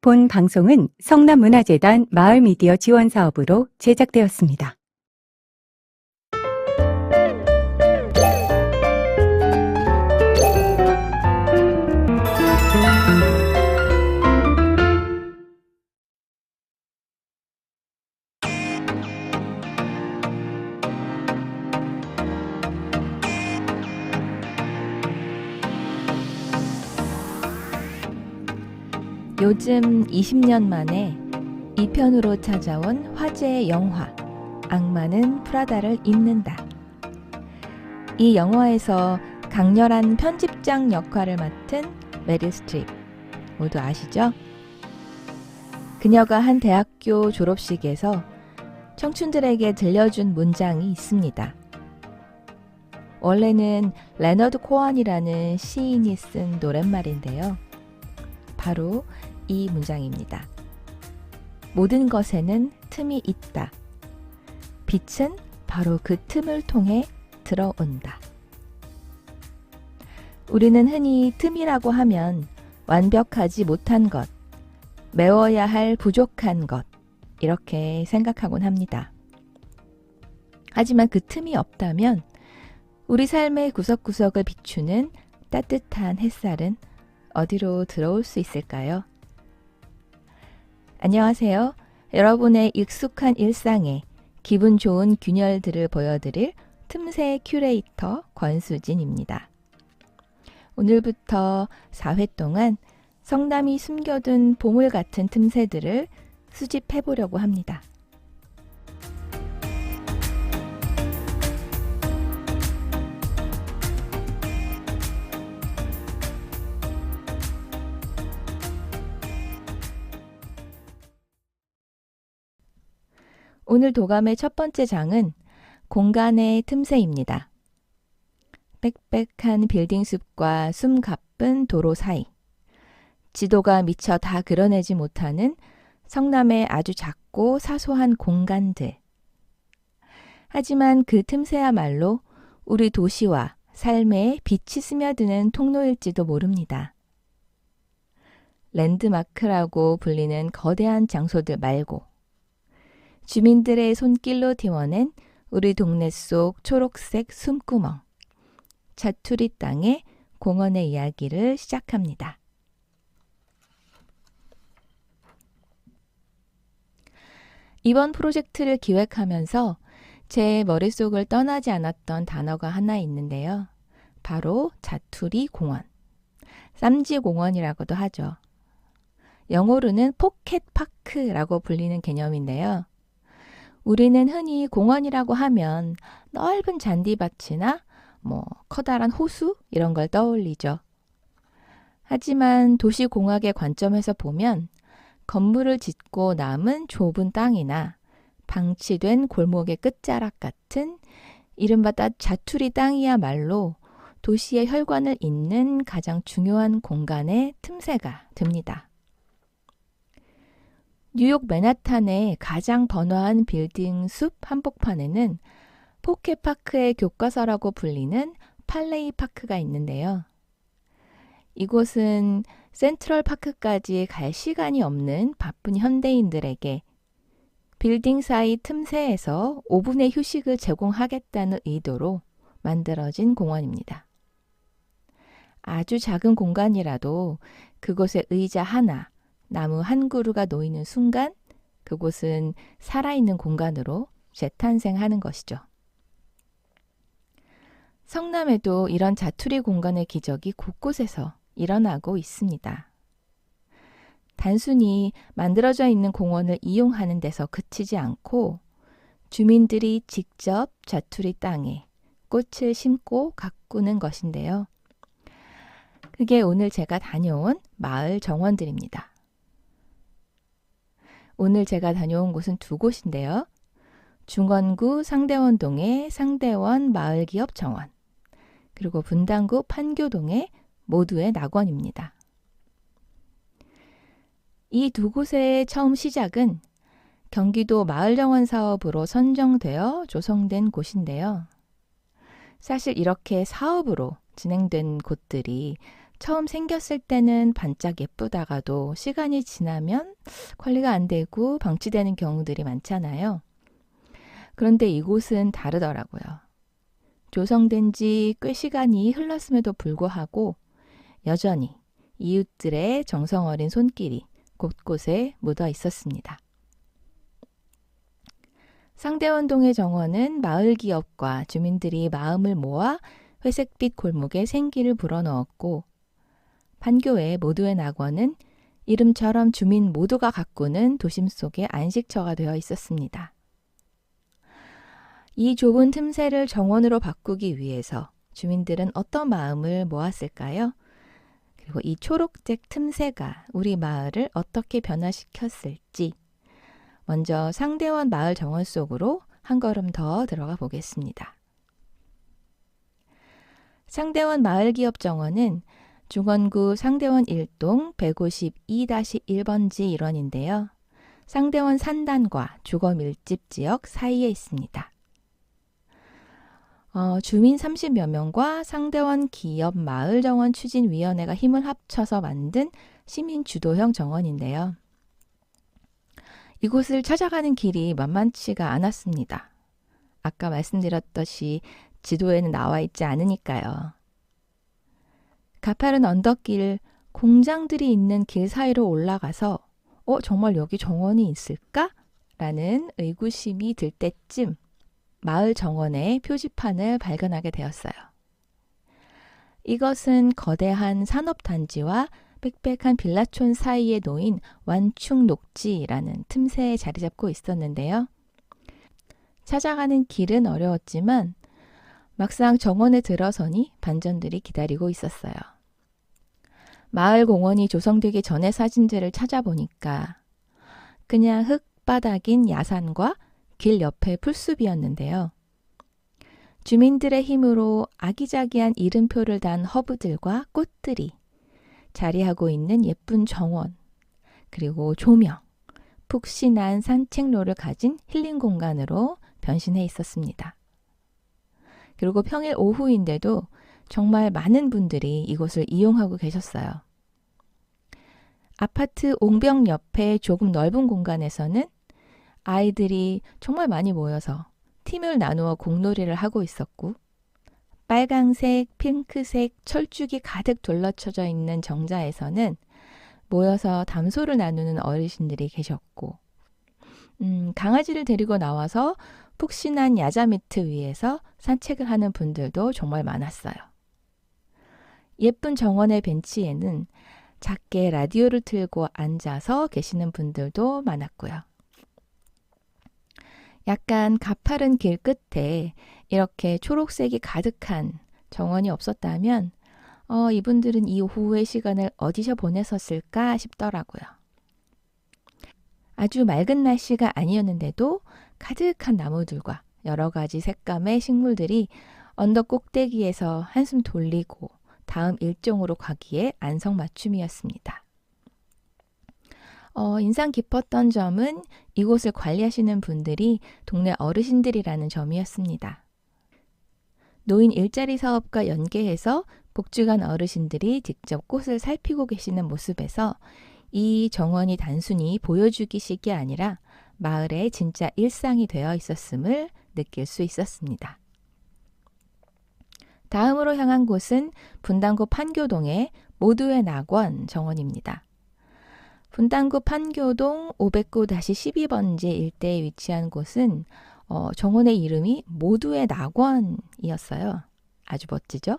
본 방송은 성남문화재단 마을미디어 지원사업으로 제작되었습니다. 요즘 20년 만에 2편으로 찾아온 화제의 영화 악마는 프라다를 입는다. 이 영화에서 강렬한 편집장 역할을 맡은 메릴 스트립 모두 아시죠? 그녀가 한 대학교 졸업식에서 청춘들에게 들려준 문장이 있습니다. 원래는 레너드 코언이라는 시인이 쓴 노랫말인데요. 바로 이 문장입니다. 모든 것에는 틈이 있다. 빛은 바로 그 틈을 통해 들어온다. 우리는 흔히 틈이라고 하면 완벽하지 못한 것, 메워야 할 부족한 것, 이렇게 생각하곤 합니다. 하지만 그 틈이 없다면 우리 삶의 구석구석을 비추는 따뜻한 햇살은 어디로 들어올 수 있을까요? 안녕하세요. 여러분의 익숙한 일상에 기분 좋은 균열들을 보여드릴 틈새 큐레이터 권수진입니다. 오늘부터 4회 동안 성남이 숨겨둔 보물 같은 틈새들을 수집해 보려고 합니다. 오늘 도감의 첫 번째 장은 공간의 틈새입니다. 빽빽한 빌딩 숲과 숨가쁜 도로 사이, 지도가 미처 다 그려내지 못하는 성남의 아주 작고 사소한 공간들. 하지만 그 틈새야말로 우리 도시와 삶에 빛이 스며드는 통로일지도 모릅니다. 랜드마크라고 불리는 거대한 장소들 말고 주민들의 손길로 틔워낸 우리 동네 속 초록색 숨구멍, 자투리 땅의 공원의 이야기를 시작합니다. 이번 프로젝트를 기획하면서 제 머릿속을 떠나지 않았던 단어가 하나 있는데요. 바로 자투리 공원, 쌈지 공원이라고도 하죠. 영어로는 포켓 파크라고 불리는 개념인데요. 우리는 흔히 공원이라고 하면 넓은 잔디밭이나 커다란 호수 이런 걸 떠올리죠. 하지만 도시공학의 관점에서 보면 건물을 짓고 남은 좁은 땅이나 방치된 골목의 끝자락 같은 이른바 자투리 땅이야말로 도시의 혈관을 잇는 가장 중요한 공간의 틈새가 됩니다. 뉴욕 맨하탄의 가장 번화한 빌딩 숲 한복판에는 포켓파크의 교과서라고 불리는 팔레이 파크가 있는데요. 이곳은 센트럴 파크까지 갈 시간이 없는 바쁜 현대인들에게 빌딩 사이 틈새에서 5분의 휴식을 제공하겠다는 의도로 만들어진 공원입니다. 아주 작은 공간이라도 그곳에 의자 하나, 나무 한 그루가 놓이는 순간 그곳은 살아있는 공간으로 재탄생하는 것이죠. 성남에도 이런 자투리 공간의 기적이 곳곳에서 일어나고 있습니다. 단순히 만들어져 있는 공원을 이용하는 데서 그치지 않고 주민들이 직접 자투리 땅에 꽃을 심고 가꾸는 것인데요. 그게 오늘 제가 다녀온 마을 정원들입니다. 오늘 제가 다녀온 곳은 두 곳인데요. 중원구 상대원동의 상대원 마을기업정원, 그리고 분당구 판교동의 모두의 낙원입니다. 이 두 곳의 처음 시작은 경기도 마을정원 사업으로 선정되어 조성된 곳인데요. 사실 이렇게 사업으로 진행된 곳들이 처음 생겼을 때는 반짝 예쁘다가도 시간이 지나면 관리가 안 되고 방치되는 경우들이 많잖아요. 그런데 이곳은 다르더라고요. 조성된 지 꽤 시간이 흘렀음에도 불구하고 여전히 이웃들의 정성 어린 손길이 곳곳에 묻어 있었습니다. 상대원동의 정원은 마을 기업과 주민들이 마음을 모아 회색빛 골목에 생기를 불어넣었고, 판교의 모두의 낙원은 이름처럼 주민 모두가 가꾸는 도심 속의 안식처가 되어 있었습니다. 이 좁은 틈새를 정원으로 바꾸기 위해서 주민들은 어떤 마음을 모았을까요? 그리고 이 초록색 틈새가 우리 마을을 어떻게 변화시켰을지 먼저 상대원 마을 정원 속으로 한 걸음 더 들어가 보겠습니다. 상대원 마을기업 정원은 중원구 상대원 1동 152-1번지 일원인데요. 상대원 산단과 주거 밀집 지역 사이에 있습니다. 주민 30여 명과 상대원 기업 마을 정원 추진위원회가 힘을 합쳐서 만든 시민 주도형 정원인데요. 이곳을 찾아가는 길이 만만치가 않았습니다. 아까 말씀드렸듯이 지도에는 나와 있지 않으니까요. 가파른 언덕길, 공장들이 있는 길 사이로 올라가서 정말 여기 정원이 있을까? 라는 의구심이 들 때쯤 마을 정원의 표지판을 발견하게 되었어요. 이것은 거대한 산업단지와 빽빽한 빌라촌 사이에 놓인 완충 녹지라는 틈새에 자리 잡고 있었는데요. 찾아가는 길은 어려웠지만 막상 정원에 들어서니 반전들이 기다리고 있었어요. 마을 공원이 조성되기 전의 사진들을 찾아보니까 그냥 흙바닥인 야산과 길 옆에 풀숲이었는데요. 주민들의 힘으로 아기자기한 이름표를 단 허브들과 꽃들이 자리하고 있는 예쁜 정원, 그리고 조명, 푹신한 산책로를 가진 힐링 공간으로 변신해 있었습니다. 그리고 평일 오후인데도 정말 많은 분들이 이곳을 이용하고 계셨어요. 아파트 옹벽 옆에 조금 넓은 공간에서는 아이들이 정말 많이 모여서 팀을 나누어 공놀이를 하고 있었고, 빨강색, 핑크색 철쭉이 가득 둘러쳐져 있는 정자에서는 모여서 담소를 나누는 어르신들이 계셨고, 강아지를 데리고 나와서 푹신한 야자 매트 위에서 산책을 하는 분들도 정말 많았어요. 예쁜 정원의 벤치에는 작게 라디오를 틀고 앉아서 계시는 분들도 많았고요. 약간 가파른 길 끝에 이렇게 초록색이 가득한 정원이 없었다면 이분들은 이 오후의 시간을 어디서 보내셨을까 싶더라고요. 아주 맑은 날씨가 아니었는데도 가득한 나무들과 여러 가지 색감의 식물들이 언덕 꼭대기에서 한숨 돌리고 다음 일정으로 가기에 안성맞춤이었습니다. 인상 깊었던 점은 이곳을 관리하시는 분들이 동네 어르신들이라는 점이었습니다. 노인 일자리 사업과 연계해서 복지관 어르신들이 직접 꽃을 살피고 계시는 모습에서 이 정원이 단순히 보여주기식이 아니라 마을의 진짜 일상이 되어 있었음을 느낄 수 있었습니다. 다음으로 향한 곳은 분당구 판교동의 모두의 낙원 정원입니다. 분당구 판교동 509-12번지 일대에 위치한 곳은 정원의 이름이 모두의 낙원이었어요. 아주 멋지죠?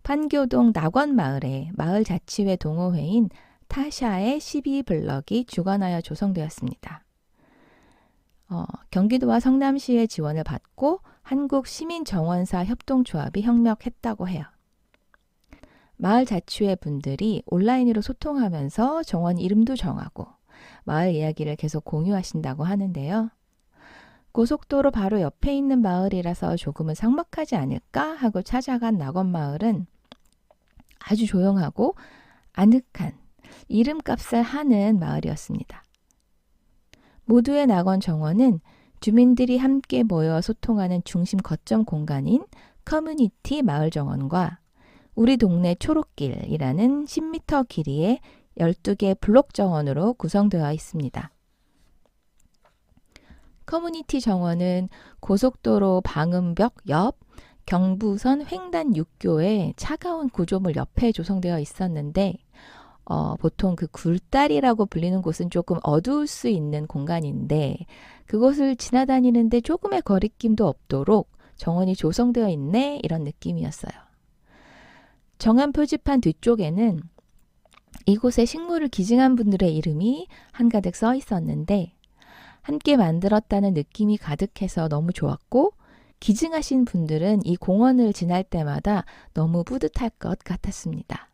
판교동 낙원마을에 마을자치회 동호회인 타샤의 12블럭이 주관하여 조성되었습니다. 경기도와 성남시의 지원을 받고 한국시민정원사 협동조합이 협력했다고 해요. 마을자치회 분들이 온라인으로 소통하면서 정원 이름도 정하고 마을 이야기를 계속 공유하신다고 하는데요. 고속도로 바로 옆에 있는 마을이라서 조금은 삭막하지 않을까 하고 찾아간 낙원마을은 아주 조용하고 아늑한 이름값을 하는 마을이었습니다. 모두의 낙원 정원은 주민들이 함께 모여 소통하는 중심 거점 공간인 커뮤니티 마을 정원과 우리 동네 초록길이라는 10m 길이의 12개 블록 정원으로 구성되어 있습니다. 커뮤니티 정원은 고속도로 방음벽 옆 경부선 횡단 6교의 차가운 구조물 옆에 조성되어 있었는데 보통 그 굴다리라고 불리는 곳은 조금 어두울 수 있는 공간인데 그곳을 지나다니는데 조금의 거리낌도 없도록 정원이 조성되어 있네 이런 느낌이었어요. 정원 표지판 뒤쪽에는 이곳에 식물을 기증한 분들의 이름이 한가득 써 있었는데 함께 만들었다는 느낌이 가득해서 너무 좋았고 기증하신 분들은 이 공원을 지날 때마다 너무 뿌듯할 것 같았습니다.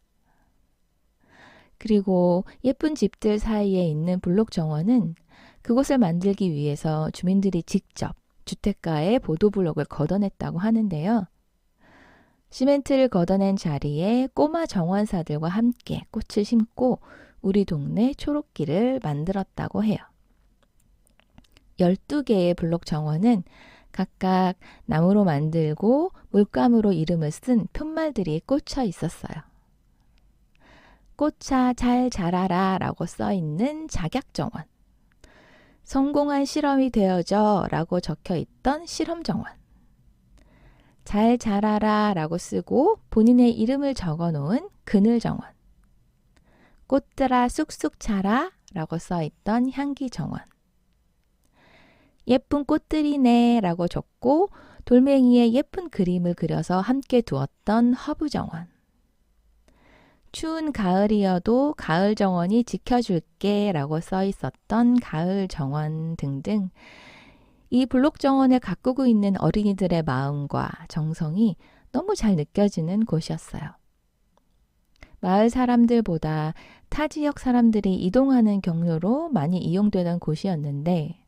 그리고 예쁜 집들 사이에 있는 블록 정원은 그곳을 만들기 위해서 주민들이 직접 주택가에 보도블록을 걷어냈다고 하는데요. 시멘트를 걷어낸 자리에 꼬마 정원사들과 함께 꽃을 심고 우리 동네 초록길을 만들었다고 해요. 12개의 블록 정원은 각각 나무로 만들고 물감으로 이름을 쓴 편말들이 꽂혀 있었어요. 꽃아 잘 자라라 라고 써있는 작약정원, 성공한 실험이 되어져 라고 적혀있던 실험정원, 잘 자라라 라고 쓰고 본인의 이름을 적어놓은 그늘정원, 꽃들아 쑥쑥 자라 라고 써있던 향기정원, 예쁜 꽃들이네 라고 적고 돌멩이에 예쁜 그림을 그려서 함께 두었던 허브정원, 추운 가을이어도 가을정원이 지켜줄게 라고 써 있었던 가을정원 등등 이 블록정원을 가꾸고 있는 어린이들의 마음과 정성이 너무 잘 느껴지는 곳이었어요. 마을 사람들보다 타 지역 사람들이 이동하는 경로로 많이 이용되던 곳이었는데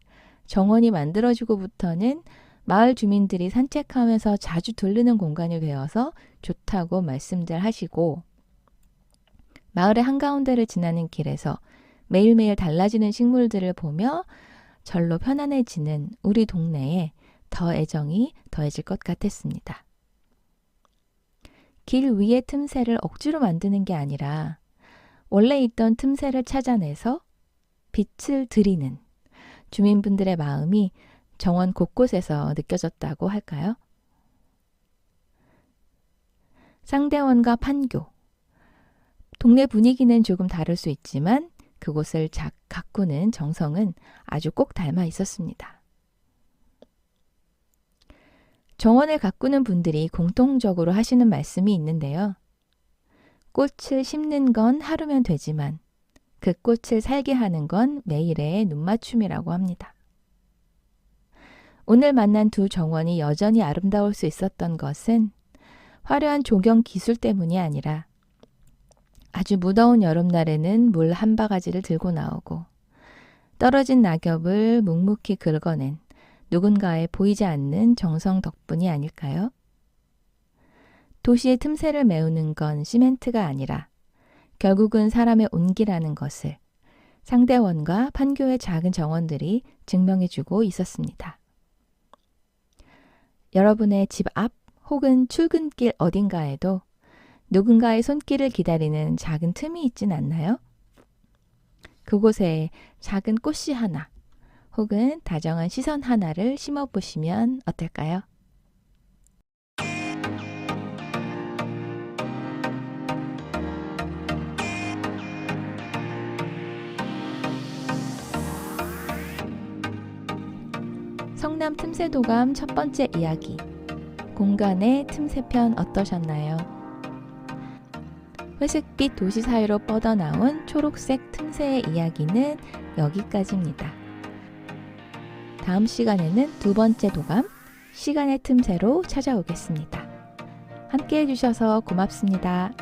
정원이 만들어지고부터는 마을 주민들이 산책하면서 자주 들르는 공간이 되어서 좋다고 말씀들 하시고 마을의 한가운데를 지나는 길에서 매일매일 달라지는 식물들을 보며 절로 편안해지는 우리 동네에 더 애정이 더해질 것 같았습니다. 길 위의 틈새를 억지로 만드는 게 아니라 원래 있던 틈새를 찾아내서 빛을 들이는 주민분들의 마음이 정원 곳곳에서 느껴졌다고 할까요? 상대원과 판교. 동네 분위기는 조금 다를 수 있지만 그곳을 가꾸는 정성은 아주 꼭 닮아 있었습니다. 정원을 가꾸는 분들이 공통적으로 하시는 말씀이 있는데요. 꽃을 심는 건 하루면 되지만 그 꽃을 살게 하는 건 매일의 눈맞춤이라고 합니다. 오늘 만난 두 정원이 여전히 아름다울 수 있었던 것은 화려한 조경 기술 때문이 아니라 아주 무더운 여름날에는 물 한 바가지를 들고 나오고 떨어진 낙엽을 묵묵히 긁어낸 누군가의 보이지 않는 정성 덕분이 아닐까요? 도시의 틈새를 메우는 건 시멘트가 아니라 결국은 사람의 온기라는 것을 상대원과 판교의 작은 정원들이 증명해주고 있었습니다. 여러분의 집 앞 혹은 출근길 어딘가에도 누군가의 손길을 기다리는 작은 틈이 있진 않나요? 그곳에 작은 꽃씨 하나 혹은 다정한 시선 하나를 심어보시면 어떨까요? 성남 틈새도감 첫 번째 이야기, 공간의 틈새편 어떠셨나요? 회색빛 도시 사이로 뻗어나온 초록색 틈새의 이야기는 여기까지입니다. 다음 시간에는 두 번째 도감, 시간의 틈새로 찾아오겠습니다. 함께 해주셔서 고맙습니다.